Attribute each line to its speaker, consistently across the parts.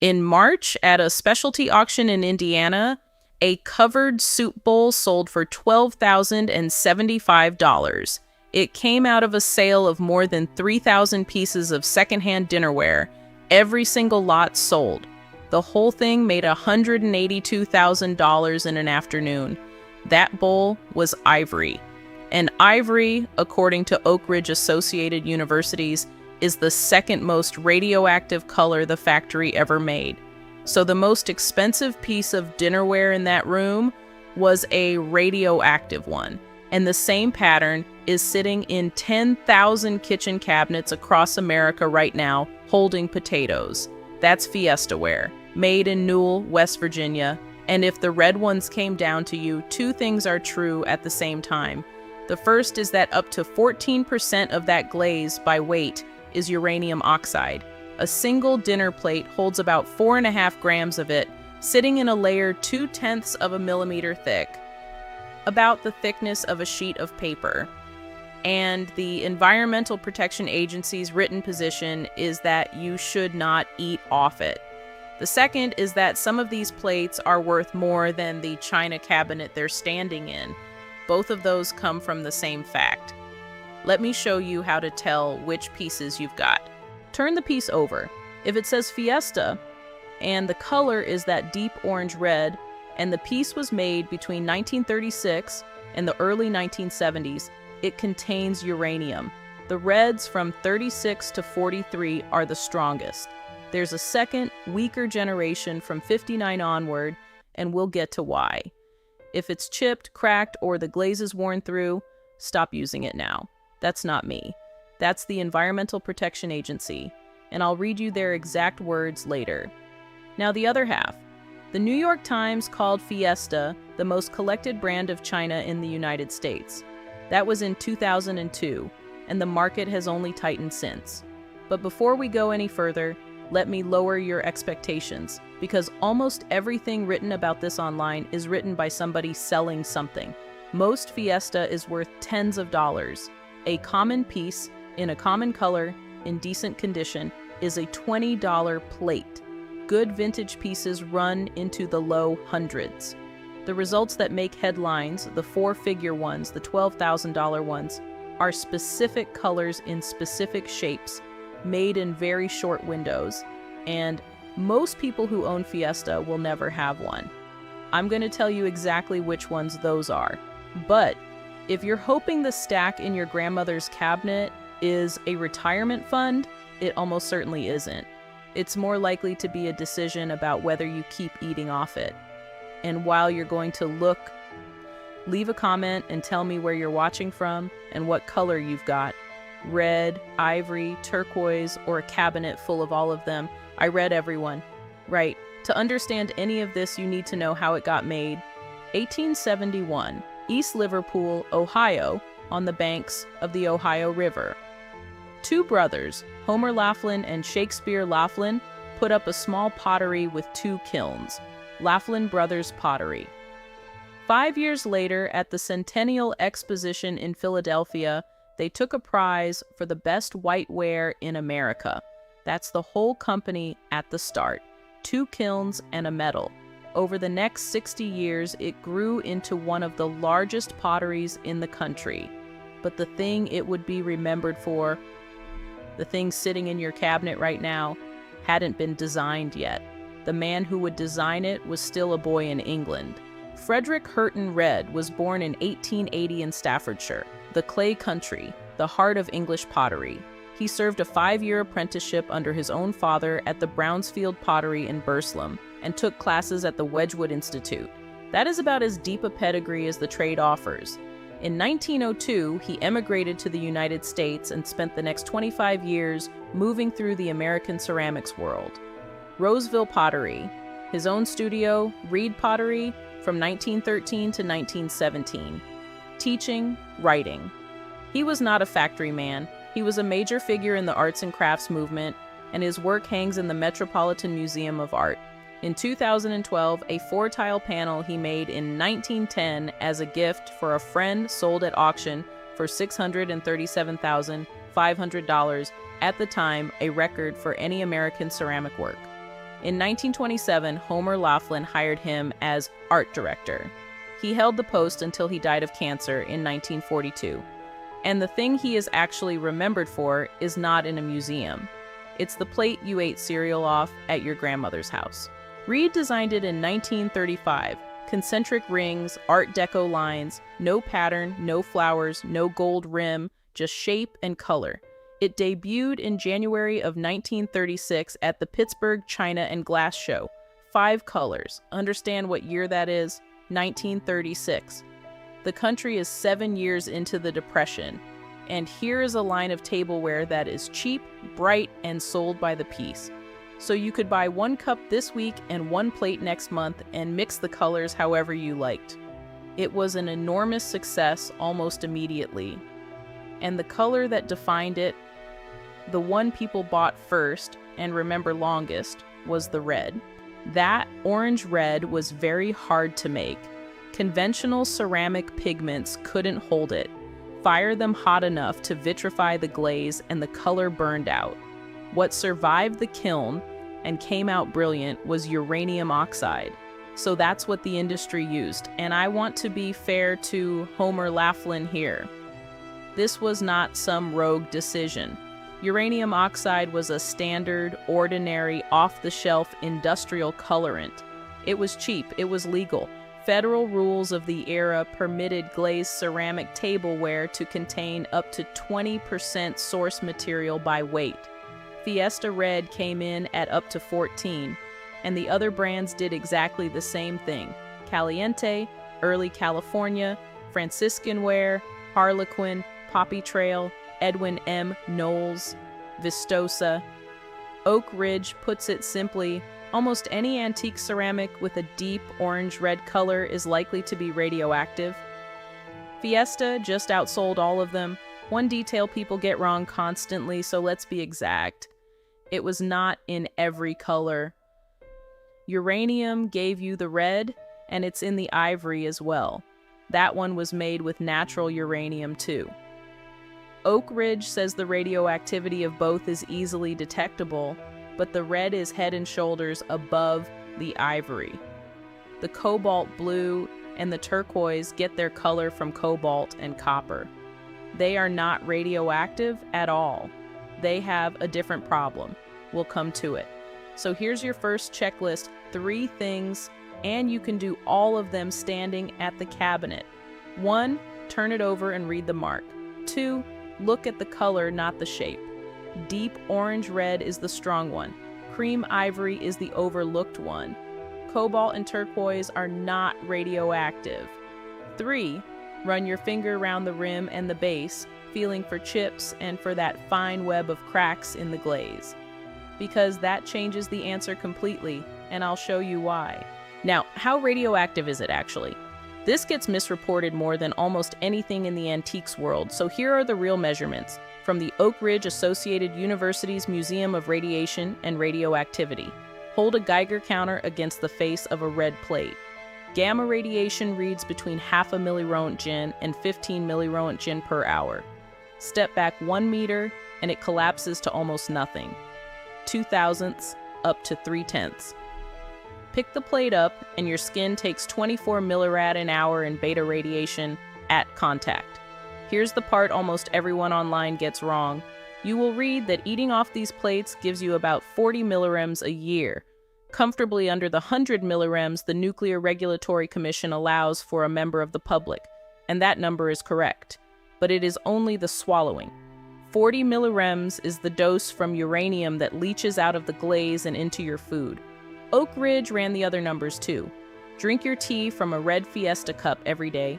Speaker 1: In March, at a specialty auction in Indiana, a covered soup bowl sold for $12,075. It came out of a sale of more than 3,000 pieces of secondhand dinnerware. Every single lot sold. The whole thing made $182,000 in an afternoon. That bowl was ivory. And ivory, according to Oak Ridge Associated Universities, is the second most radioactive color the factory ever made. So the most expensive piece of dinnerware in that room was a radioactive one. And the same pattern is sitting in 10,000 kitchen cabinets across America right now, holding potatoes. That's Fiestaware, made in Newell, West Virginia. And if the red ones came down to you, two things are true at the same time. The first is that up to 14% of that glaze by weight is uranium oxide. A single dinner plate holds about 4.5 grams of it, sitting in a layer 0.2 of a millimeter thick, about the thickness of a sheet of paper. And the Environmental Protection Agency's written position is that you should not eat off it. The second is that some of these plates are worth more than the china cabinet they're standing in. Both of those come from the same fact. Let me show you how to tell which pieces you've got. Turn the piece over. If it says Fiesta, and the color is that deep orange red, and the piece was made between 1936 and the early 1970s, it contains uranium. The reds from 36 to 43 are the strongest. There's a second, weaker generation from 59 onward, and we'll get to why. If it's chipped, cracked, or the glaze is worn through, stop using it now. That's not me. That's the Environmental Protection Agency, and I'll read you their exact words later. Now the other half. The New York Times called Fiesta the most collected brand of china in the United States. That was in 2002, and the market has only tightened since. But before we go any further, let me lower your expectations, because almost everything written about this online is written by somebody selling something. Most Fiesta is worth tens of dollars. A common piece, in a common color, in decent condition, is a $20 plate. Good vintage pieces run into the low hundreds. The results that make headlines, the four-figure ones, the $12,000 ones, are specific colors in specific shapes, made in very short windows, and most people who own Fiesta will never have one. I'm going to tell you exactly which ones those are. But if you're hoping the stack in your grandmother's cabinet is a retirement fund, it almost certainly isn't. It's more likely to be a decision about whether you keep eating off it. And while you're going to look, leave a comment and tell me where you're watching from and what color you've got. Red, ivory, turquoise, or a cabinet full of all of them. I read everyone. Right, to understand any of this, you need to know how it got made. 1871, East Liverpool, Ohio, on the banks of the Ohio River. Two brothers, Homer Laughlin and Shakespeare Laughlin, put up a small pottery with two kilns, Laughlin Brothers Pottery. 5 years later, at the Centennial Exposition in Philadelphia, they took a prize for the best whiteware in America. That's the whole company at the start. 2 kilns and a medal. Over the next 60 years, it grew into one of the largest potteries in the country. But the thing it would be remembered for, the thing sitting in your cabinet right now, hadn't been designed yet. The man who would design it was still a boy in England. Frederick Hurton Red was born in 1880 in Staffordshire, the clay country, the heart of English pottery. He served a 5-year apprenticeship under his own father at the Brownsfield Pottery in Burslem and took classes at the Wedgwood Institute. That is about as deep a pedigree as the trade offers. In 1902, he emigrated to the United States and spent the next 25 years moving through the American ceramics world. Roseville Pottery, his own studio, Reed Pottery, from 1913 to 1917. Teaching, writing. He was not a factory man. He was a major figure in the arts and crafts movement, and his work hangs in the Metropolitan Museum of Art. In 2012, a 4-tile panel he made in 1910 as a gift for a friend sold at auction for $637,500, at the time a record for any American ceramic work. In 1927, Homer Laughlin hired him as art director. He held the post until he died of cancer in 1942. And the thing he is actually remembered for is not in a museum. It's the plate you ate cereal off at your grandmother's house. Reed designed it in 1935. Concentric rings, Art Deco lines, no pattern, no flowers, no gold rim, just shape and color. It debuted in January of 1936 at the Pittsburgh China and Glass Show. 5 colors. Understand what year that is? 1936. The country is 7 years into the Depression, and here is a line of tableware that is cheap, bright, and sold by the piece. So you could buy 1 cup this week and 1 plate next month and mix the colors however you liked. It was an enormous success almost immediately. And the color that defined it, the one people bought first and remember longest, was the red. That orange red was very hard to make. Conventional ceramic pigments couldn't hold it. Fire them hot enough to vitrify the glaze and the color burned out. What survived the kiln and came out brilliant was uranium oxide. So that's what the industry used, and I want to be fair to Homer Laughlin here. This was not some rogue decision. Uranium oxide was a standard, ordinary, off-the-shelf industrial colorant. It was cheap, it was legal. Federal rules of the era permitted glazed ceramic tableware to contain up to 20% source material by weight. Fiesta Red came in at up to 14, and the other brands did exactly the same thing. Caliente, Early California, Franciscanware, Harlequin, Poppy Trail, Edwin M. Knowles, Vistosa. Oak Ridge puts it simply, almost any antique ceramic with a deep orange-red color is likely to be radioactive. Fiesta just outsold all of them. One detail people get wrong constantly, so let's be exact. It was not in every color. Uranium gave you the red, and it's in the ivory as well. That one was made with natural uranium too. Oak Ridge says the radioactivity of both is easily detectable, but the red is head and shoulders above the ivory. The cobalt blue and the turquoise get their color from cobalt and copper. They are not radioactive at all. They have a different problem. We'll come to it. So here's your first checklist, 3 things, and you can do all of them standing at the cabinet. 1, turn it over and read the mark. 2, look at the color, not the shape. Deep orange-red is the strong one. Cream ivory is the overlooked one. Cobalt and turquoise are not radioactive. 3, run your finger around the rim and the base, feeling for chips and for that fine web of cracks in the glaze. Because that changes the answer completely, and I'll show you why. Now, how radioactive is it actually? This gets misreported more than almost anything in the antiques world, so here are the real measurements from the Oak Ridge Associated University's Museum of Radiation and Radioactivity. Hold a Geiger counter against the face of a red plate. Gamma radiation reads between 0.5 milliroentgen and 15 milliroentgen per hour. Step back 1 meter and it collapses to almost nothing. 0.002 up to 0.3. Pick the plate up and your skin takes 24 millirad an hour in beta radiation at contact. Here's the part almost everyone online gets wrong. You will read that eating off these plates gives you about 40 millirems a year, comfortably under the 100 millirems the Nuclear Regulatory Commission allows for a member of the public, and that number is correct. But it is only the swallowing. 40 millirems is the dose from uranium that leaches out of the glaze and into your food. Oak Ridge ran the other numbers too. Drink your tea from a red Fiesta cup every day,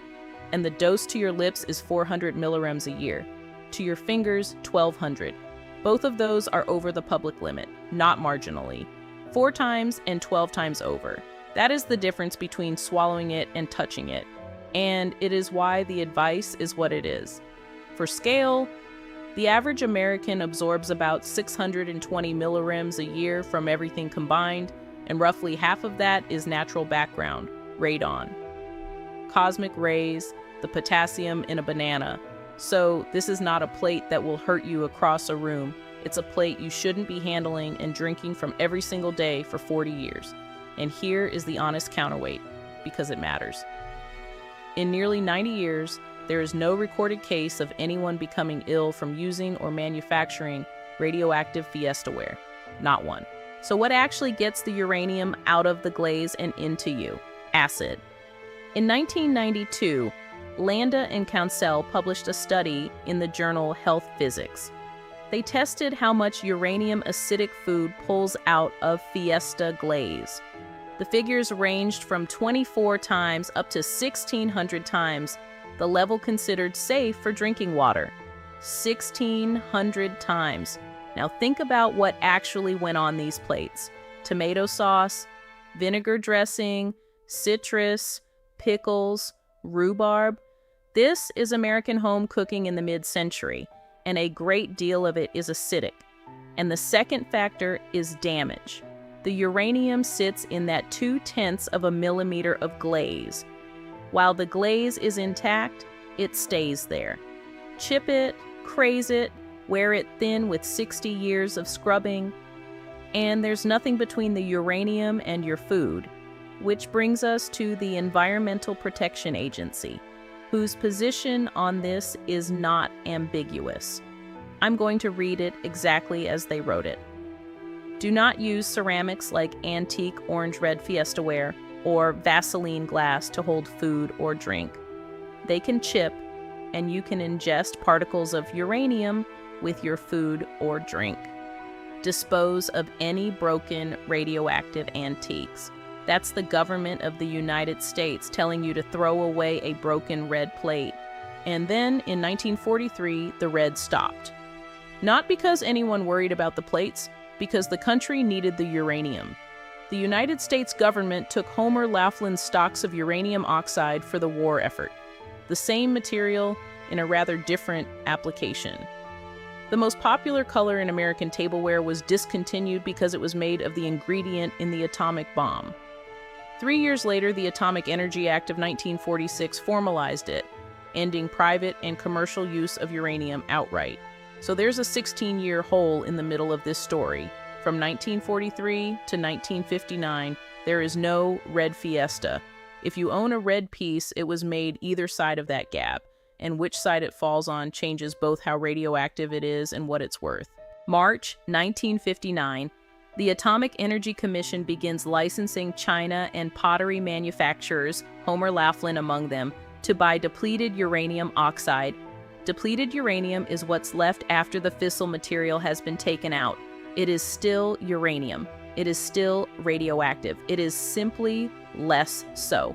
Speaker 1: and the dose to your lips is 400 millirems a year. To your fingers, 1,200. Both of those are over the public limit, not marginally. 4 times and 12 times over. That is the difference between swallowing it and touching it. And it is why the advice is what it is. For scale, the average American absorbs about 620 millirems a year from everything combined, and roughly half of that is natural background, radon. Cosmic rays, the potassium in a banana. So this is not a plate that will hurt you across a room. It's a plate you shouldn't be handling and drinking from every single day for 40 years. And here is the honest counterweight, because it matters. In nearly 90 years, there is no recorded case of anyone becoming ill from using or manufacturing radioactive Fiestaware. Not one. So what actually gets the uranium out of the glaze and into you? Acid. In 1992, Landa and Councell published a study in the journal Health Physics. They tested how much uranium acidic food pulls out of Fiesta glaze. The figures ranged from 24 times up to 1,600 times the level considered safe for drinking water. 1,600 times. Now think about what actually went on these plates. Tomato sauce, vinegar dressing, citrus, pickles, rhubarb. This is American home cooking in the mid-century, and a great deal of it is acidic. And the second factor is damage. The uranium sits in that 0.2 of a millimeter of glaze. While the glaze is intact, it stays there. Chip it, craze it, wear it thin with 60 years of scrubbing, and there's nothing between the uranium and your food, which brings us to the Environmental Protection Agency, whose position on this is not ambiguous. I'm going to read it exactly as they wrote it. Do not use ceramics like antique orange-red Fiestaware or Vaseline glass to hold food or drink. They can chip, and you can ingest particles of uranium with your food or drink. Dispose of any broken radioactive antiques. That's the government of the United States telling you to throw away a broken red plate. And then, in 1943, the red stopped. Not because anyone worried about the plates, because the country needed the uranium. The United States government took Homer Laughlin's stocks of uranium oxide for the war effort. The same material in a rather different application. The most popular color in American tableware was discontinued because it was made of the ingredient in the atomic bomb. 3 years later, the Atomic Energy Act of 1946 formalized it, ending private and commercial use of uranium outright. So there's a 16-year hole in the middle of this story. From 1943 to 1959, there is no red Fiesta. If you own a red piece, it was made either side of that gap, and which side it falls on changes both how radioactive it is and what it's worth. March 1959, the Atomic Energy Commission begins licensing China and pottery manufacturers, Homer Laughlin among them, to buy depleted uranium oxide. Depleted uranium is what's left after the fissile material has been taken out. It is still uranium. It is still radioactive. It is simply less so.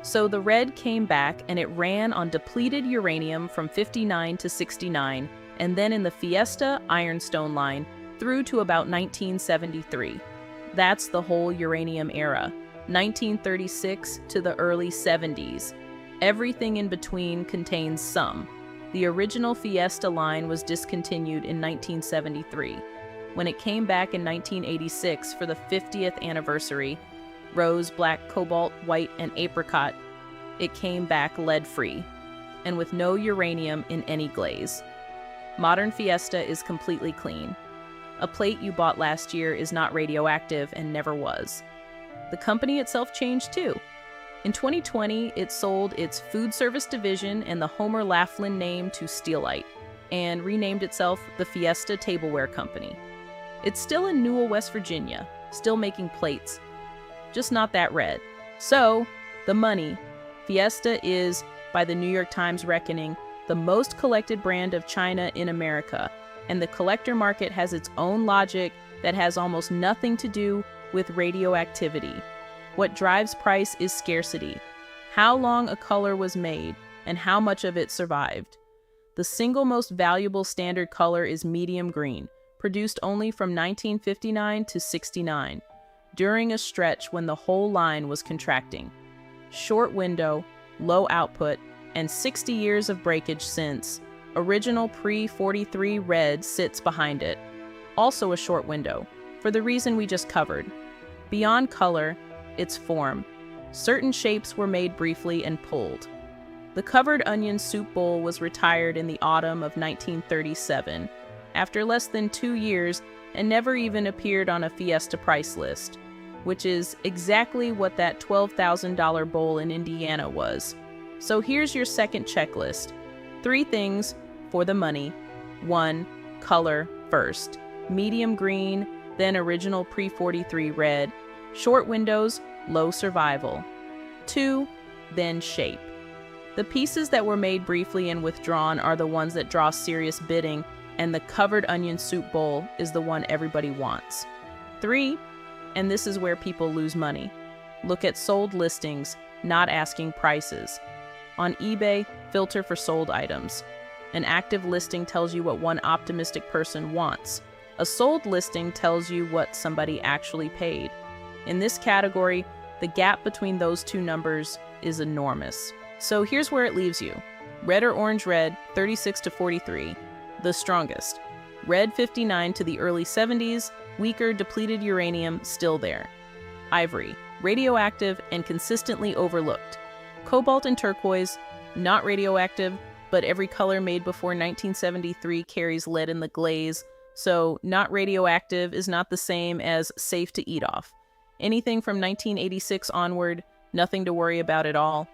Speaker 1: So the red came back and it ran on depleted uranium from 59 to 69, and then in the Fiesta ironstone line through to about 1973. That's the whole uranium era, 1936 to the early 70s. Everything in between contains some. The original Fiesta line was discontinued in 1973. When it came back in 1986 for the 50th anniversary, rose, black, cobalt, white, and apricot, it came back lead-free, and with no uranium in any glaze. Modern Fiesta is completely clean. A plate you bought last year is not radioactive and never was. The company itself changed too. In 2020, it sold its food service division and the Homer Laughlin name to Steelite, and renamed itself the Fiesta Tableware Company. It's still in Newell, West Virginia, still making plates, just not that red. So, the money. Fiesta is, by the New York Times reckoning, the most collected brand of China in America, and the collector market has its own logic that has almost nothing to do with radioactivity. What drives price is scarcity. How long a color was made, and how much of it survived. The single most valuable standard color is medium green, produced only from 1959 to 69, during a stretch when the whole line was contracting. Short window, low output, and 60 years of breakage since. Original pre-43 red sits behind it. Also a short window, for the reason we just covered. Beyond color, its form. Certain shapes were made briefly and pulled. The covered onion soup bowl was retired in the autumn of 1937. after less than 2 years and never even appeared on a Fiesta price list, which is exactly what that $12,000 bowl in Indiana was. So here's your second checklist. 3 things for the money. 1. Color first. Medium green, then original pre-43 red. Short windows, low survival. 2. Then shape. The pieces that were made briefly and withdrawn are the ones that draw serious bidding, and the covered onion soup bowl is the one everybody wants. 3, and this is where people lose money. Look at sold listings, not asking prices. On eBay, filter for sold items. An active listing tells you what one optimistic person wants. A sold listing tells you what somebody actually paid. In this category, the gap between those two numbers is enormous. So here's where it leaves you. Red or orange red, 36 to 43, the strongest. Red 59 to the early 70s, weaker depleted uranium still there. Ivory, radioactive and consistently overlooked. Cobalt and turquoise, not radioactive, but every color made before 1973 carries lead in the glaze, so not radioactive is not the same as safe to eat off. Anything from 1986 onward, nothing to worry about at all.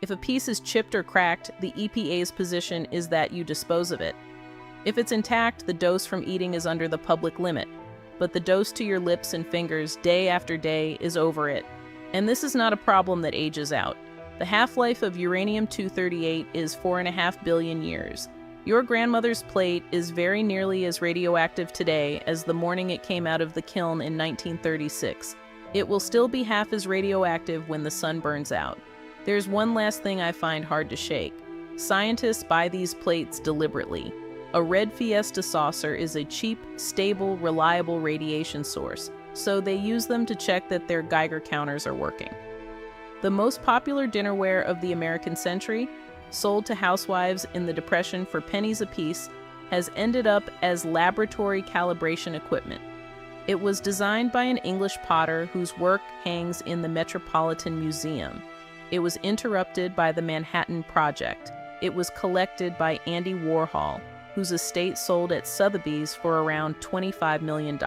Speaker 1: If a piece is chipped or cracked, the EPA's position is that you dispose of it. If it's intact, the dose from eating is under the public limit, but the dose to your lips and fingers day after day is over it. And this is not a problem that ages out. The half-life of uranium-238 is 4.5 billion years. Your grandmother's plate is very nearly as radioactive today as the morning it came out of the kiln in 1936. It will still be half as radioactive when the sun burns out. There's one last thing I find hard to shake. Scientists buy these plates deliberately. A red Fiesta saucer is a cheap, stable, reliable radiation source, so they use them to check that their Geiger counters are working. The most popular dinnerware of the American century, sold to housewives in the Depression for pennies apiece, has ended up as laboratory calibration equipment. It was designed by an English potter whose work hangs in the Metropolitan Museum. It was interrupted by the Manhattan Project. It was collected by Andy Warhol, whose estate sold at Sotheby's for around $25 million.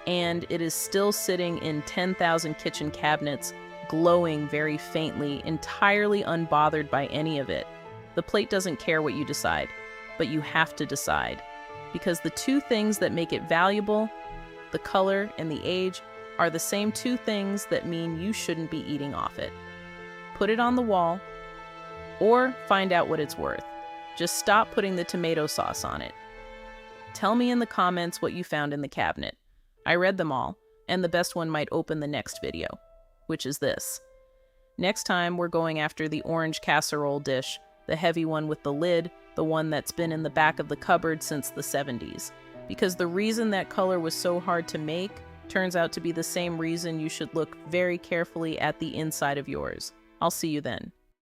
Speaker 1: And it is still sitting in 10,000 kitchen cabinets, glowing very faintly, entirely unbothered by any of it. The plate doesn't care what you decide, but you have to decide. Because the 2 things that make it valuable, the color and the age, are the same 2 things that mean you shouldn't be eating off it. Put it on the wall, or find out what it's worth. Just stop putting the tomato sauce on it. Tell me in the comments what you found in the cabinet. I read them all, and the best one might open the next video, which is this. Next time, we're going after the orange casserole dish, the heavy one with the lid, the one that's been in the back of the cupboard since the 70s. Because the reason that color was so hard to make turns out to be the same reason you should look very carefully at the inside of yours. I'll see you then.